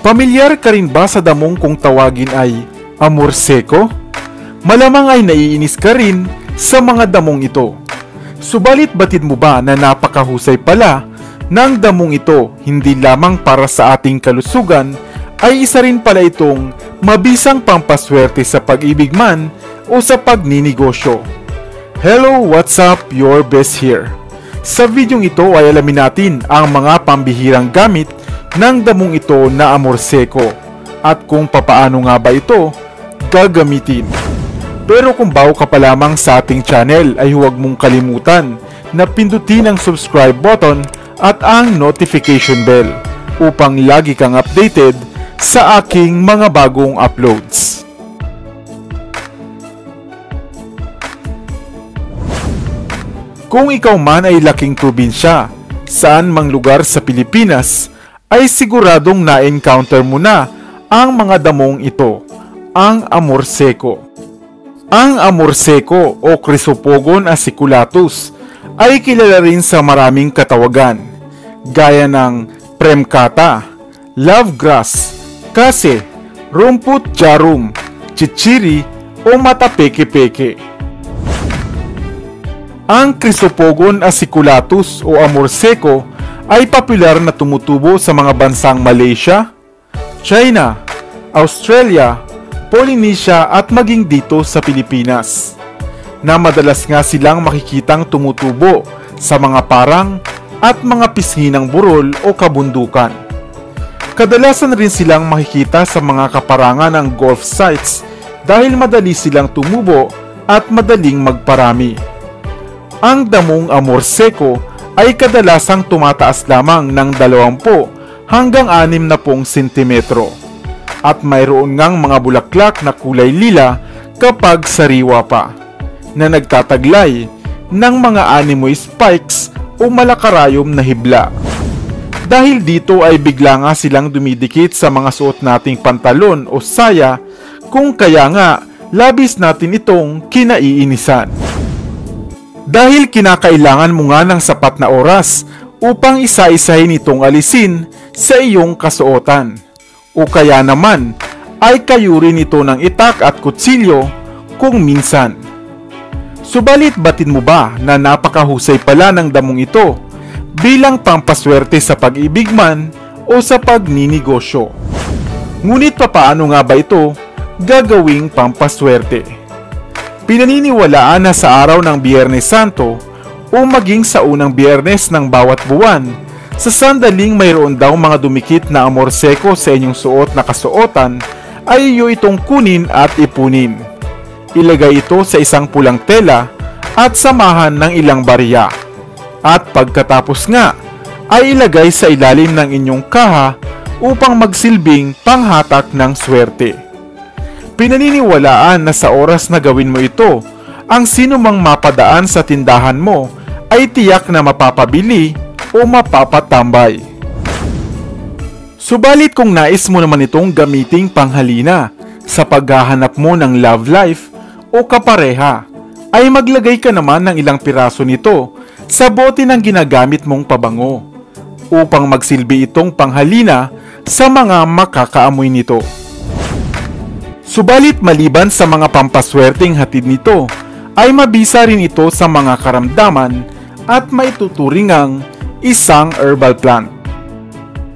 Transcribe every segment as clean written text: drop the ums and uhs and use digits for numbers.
Pamilyar ka rin ba sa damong kung tawagin ay amor seco? Malamang ay naiinis ka rin sa mga damong ito. Subalit batid mo ba na napakahusay pala ng damong ito hindi lamang para sa ating kalusugan, ay isa rin pala itong mabisang pampaswerte sa pag-ibig man o sa pagninegosyo. Hello, what's up? Your best here. Sa videong ito ay alamin natin ang mga pambihirang gamit ng damong ito na amor seco at kung papaano nga ba ito gagamitin. Pero kung bago ka pa lamang sa ating channel ay huwag mong kalimutan na pindutin ang subscribe button at ang notification bell upang lagi kang updated sa aking mga bagong uploads. Kung ikaw man ay laking probinsya, saan mang lugar sa Pilipinas, ay siguradong na-encounter mo na ang mga damong ito, ang amor seco. Ang amor seco o Chrysopogon aciculatus ay kilala rin sa maraming katawagan, gaya ng premkata, love grass, kase, rumput jarum, chichiri o mata peke-peke. Ang Chrysopogon aciculatus o amor seco ay popular na tumutubo sa mga bansang Malaysia, China, Australia, Polynesia at maging dito sa Pilipinas, na madalas nga silang makikitang tumutubo sa mga parang at mga pisnginang burol o kabundukan. Kadalasan rin silang makikita sa mga kaparangan ng golf sites dahil madali silang tumubo at madaling magparami. Ang damong amor seco ay kadalasang tumataas lamang ng 20 hanggang 60 sentimetro at mayroon ngang mga bulaklak na kulay lila kapag sariwa pa, na nagtataglay ng mga animoy spikes o malakarayom na hibla. Dahil dito ay bigla nga silang dumidikit sa mga suot nating pantalon o saya, kung kaya nga labis natin itong kinaiinisan. Dahil kinakailangan mo nga ng sapat na oras upang isa-isahin itong alisin sa iyong kasuotan. O kaya naman ay kayurin ito ng itak at kutsilyo kung minsan. Subalit batid mo ba na napakahusay pala ng damong ito bilang pampaswerte sa pag-ibig man o sa pagninegosyo? Ngunit papaano nga ba ito gagawing pampaswerte? Pinaniniwalaan na sa araw ng Biyernes Santo o maging sa unang biyernes ng bawat buwan, sa sandaling mayroon daw mga dumikit na amor seco sa inyong suot na kasuotan, ay iyo itong kunin at ipunin. Ilagay ito sa isang pulang tela at samahan ng ilang barya. At pagkatapos nga, ay ilagay sa ilalim ng inyong kaha upang magsilbing panghatak ng swerte. Pinaniniwalaan na sa oras na gawin mo ito, ang sino mang mapadaan sa tindahan mo ay tiyak na mapapabili o mapapatambay. Subalit kung nais mo naman itong gamiting panghalina sa paghahanap mo ng love life o kapareha, ay maglagay ka naman ng ilang piraso nito sa bote ng ginagamit mong pabango upang magsilbi itong panghalina sa mga makakaamoy nito. Subalit maliban sa mga pampaswerteng hatid nito, ay mabisa rin ito sa mga karamdaman at maituturing ang isang herbal plant.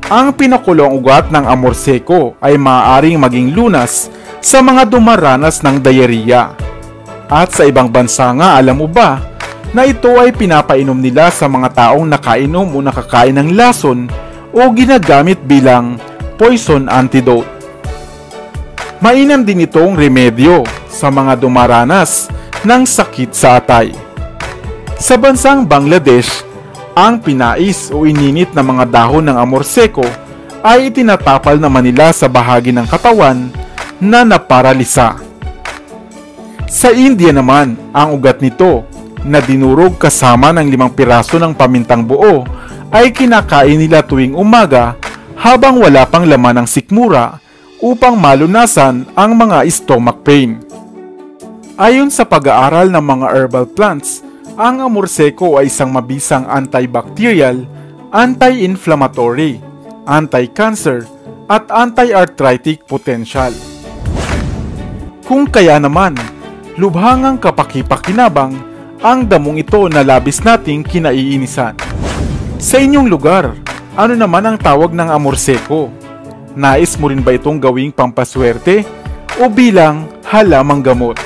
Ang pinakulong ugat ng amor seco ay maaaring maging lunas sa mga dumaranas ng diarrhea. At sa ibang bansa nga, alam mo ba na ito ay pinapainom nila sa mga taong nakainom o nakakain ng lason o ginagamit bilang poison antidote. Mainam din itong remedyo sa mga dumaranas ng sakit sa atay. Sa bansang Bangladesh, ang pinais o ininit na mga dahon ng amor seco ay itinatapal naman nila sa bahagi ng katawan na naparalisa. Sa India naman, ang ugat nito na dinurog kasama ng 5 piraso ng pamintang buo ay kinakain nila tuwing umaga habang wala pang laman ng sikmura upang malunasan ang mga stomach pain. Ayon sa pag-aaral ng mga herbal plants, ang amor seco ay isang mabisang antibacterial, anti-inflammatory, anti-cancer, at anti-arthritic potential. Kung kaya naman, lubhangang kapaki-pakinabang ang damong ito na labis nating kinaiinisan. Sa inyong lugar, ano naman ang tawag ng amorseko? Nais mo rin ba itong gawing pampaswerte o bilang halamang gamot?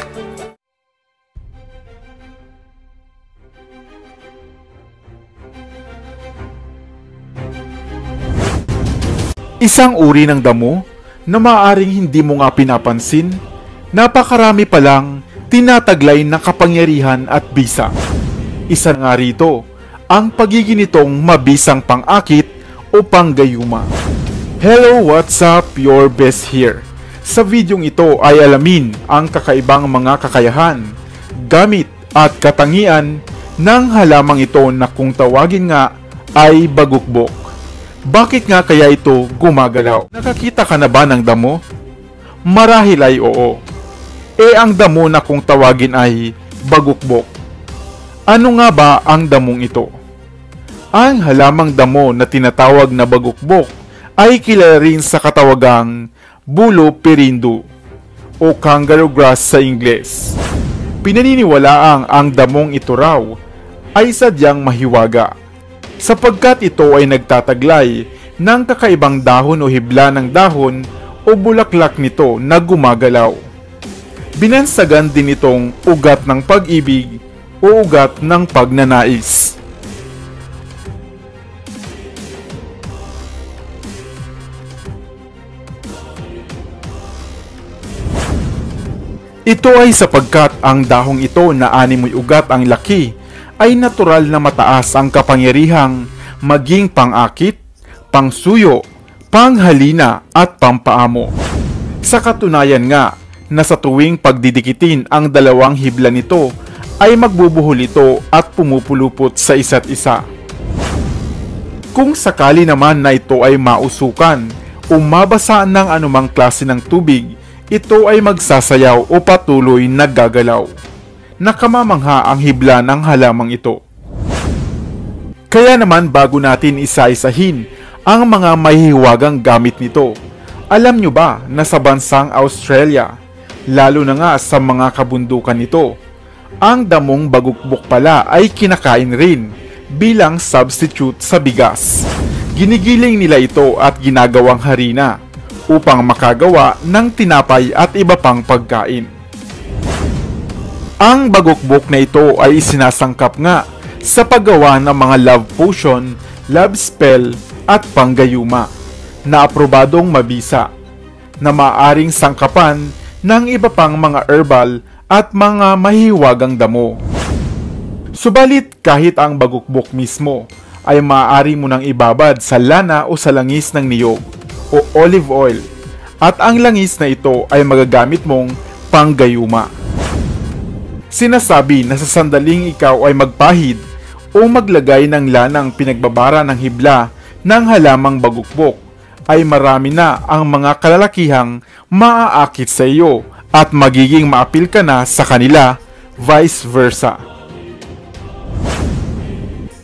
Isang uri ng damo na maaaring hindi mo nga pinapansin, napakarami palang tinataglay ng kapangyarihan at bisa. Isa nga rito, ang pagiging nitong mabisang pang-akit o panggayuma. Hello, what's up? Your best here. Sa videong ito ay alamin ang kakaibang mga kakayahan, gamit at katangian ng halamang ito na kung tawagin nga ay bagukbok. Bakit nga kaya ito gumagalaw? Nakakita ka na ba ng damo? Marahil ay oo. Ang damo na kung tawagin ay bagukbok. Ano nga ba ang damong ito? Ang halamang damo na tinatawag na bagukbok ay kilala rin sa katawagang bulo perindu o kangaroo grass sa Ingles. Pinaniniwalaang ang damong ito raw ay sadyang mahiwaga, sapagkat ito ay nagtataglay ng kakaibang dahon o hibla ng dahon o bulaklak nito na gumagalaw. Binansagan din itong ugat ng pag-ibig o ugat ng pagnanais. Ito ay sapagkat ang dahong ito na animoy ugat ang laki ay natural na mataas ang kapangyarihang maging pang-akit, pangsuyo, panghalina at pampaamo. Sa katunayan nga na sa tuwing pagdidikitin ang dalawang hibla nito ay magbubuhol ito at pumupulupot sa isa't isa. Kung sakali naman na ito ay mausukan o mabasa ng anumang klase ng tubig, ito ay magsasayaw o patuloy naggagalaw. Nakamamangha ang hibla ng halamang ito. Kaya naman bago natin isa-isahin ang mga mahihiwagang gamit nito, alam nyo ba na sa bansang Australia, lalo na nga sa mga kabundukan nito, ang damong bagukbok pala ay kinakain rin bilang substitute sa bigas. Ginigiling nila ito at ginagawang harina upang makagawa ng tinapay at iba pang pagkain. Ang bagukbok na ito ay isinasangkap nga sa paggawa ng mga love potion, love spell at panggayuma na aprobadong mabisa na maaaring sangkapan ng iba pang mga herbal at mga mahiwagang damo. Subalit kahit ang bagukbok mismo ay maaari mo nang ibabad sa lana o sa langis ng niyog o olive oil at ang langis na ito ay magagamit mong panggayuma. Sinasabi na sa sandaling ikaw ay magpahid o maglagay ng lanang pinagbabara ng hibla ng halamang bagukbok, ay marami na ang mga kalalakihang maaakit sa iyo at magiging maapil ka na sa kanila, vice versa.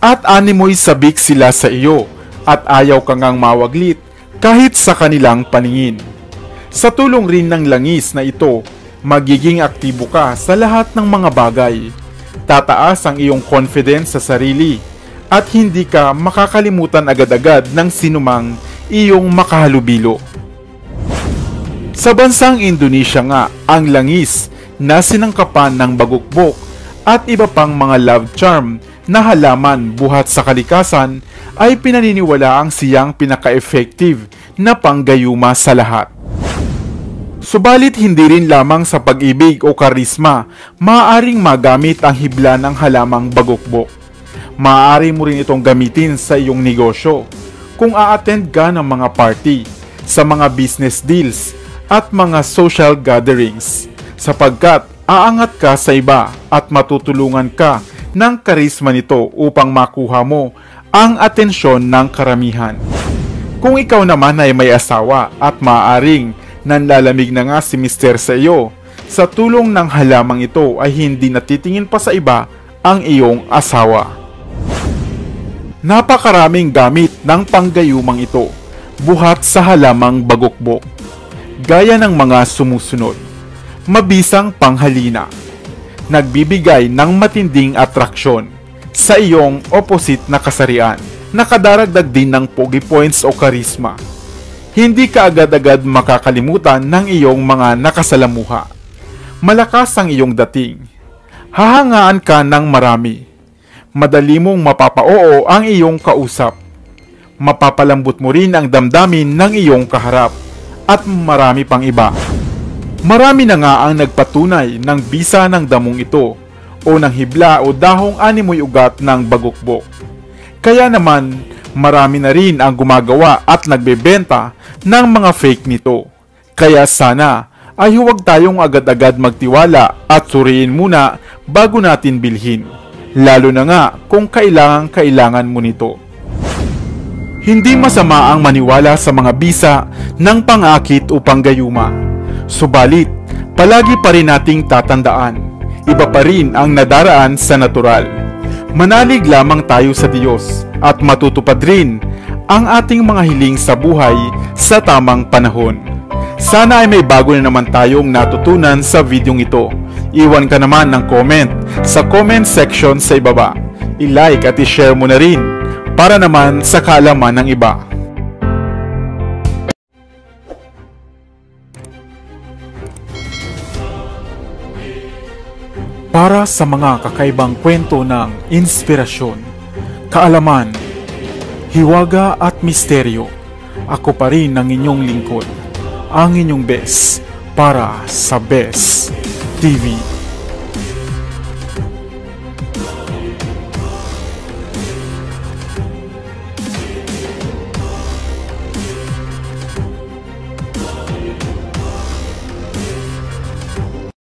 At animoy sabik sila sa iyo at ayaw kang ngang mawaglit kahit sa kanilang paningin. Sa tulong rin ng langis na ito, magiging aktibo ka sa lahat ng mga bagay. Tataas ang iyong confidence sa sarili at hindi ka makakalimutan agad-agad ng sinumang iyong makahalubilo. Sa bansang Indonesia nga, ang langis na sinangkapan ng bagukbok at iba pang mga love charm na halaman buhat sa kalikasan ay pinaniniwalaang siyang pinaka-effective na panggayuma sa lahat. Subalit hindi rin lamang sa pag-ibig o karisma maaaring magamit ang hibla ng halamang bagukbok. Maaari mo rin itong gamitin sa iyong negosyo kung a-attend ka ng mga party, sa mga business deals at mga social gatherings, sapagkat aangat ka sa iba at matutulungan ka ng karisma nito upang makuha mo ang atensyon ng karamihan. Kung ikaw naman ay may asawa at maaaring nanlalamig na nga si mister sa iyo, sa tulong ng halamang ito ay hindi natitingin pa sa iba ang iyong asawa. Napakaraming gamit ng panggayumang ito. buhat sa halamang bagokbok. Gaya ng mga sumusunod. Mabisang panghalina. Nagbibigay ng matinding atraksyon sa iyong opposite na kasarian. Nakadaragdag din ng pogi points o karisma. Hindi ka agad-agad makakalimutan ng iyong mga nakasalamuha. Malakas ang iyong dating. Hahangaan ka ng marami. Madali mong mapapa-oo ang iyong kausap. Mapapalambot mo rin ang damdamin ng iyong kaharap. At marami pang iba. Marami na nga ang nagpatunay ng bisa ng damong ito o ng hibla o dahong animoy ugat ng bagokbok. Kaya naman, marami na rin ang gumagawa at nagbebenta ng mga fake nito. Kaya sana ay huwag tayong agad-agad magtiwala at suriin muna bago natin bilhin. Lalo na nga kung kailangan mo nito. Hindi masama ang maniwala sa mga bisa ng pangakit o panggayuma. Subalit, palagi pa rin nating tatandaan, iba pa rin ang nadaraan sa natural. Manalig lamang tayo sa Diyos at matutupad rin ang ating mga hiling sa buhay sa tamang panahon. Sana ay may bago na naman tayong natutunan sa videong ito. Iwan ka naman ng comment sa comment section sa ibaba. I-like at i-share mo na rin para naman sa kaalaman ng iba. Para sa mga kakaibang kwento ng inspirasyon, kaalaman, hiwaga at misteryo, ako pa rin ang inyong lingkod, ang inyong best para sa Best TV.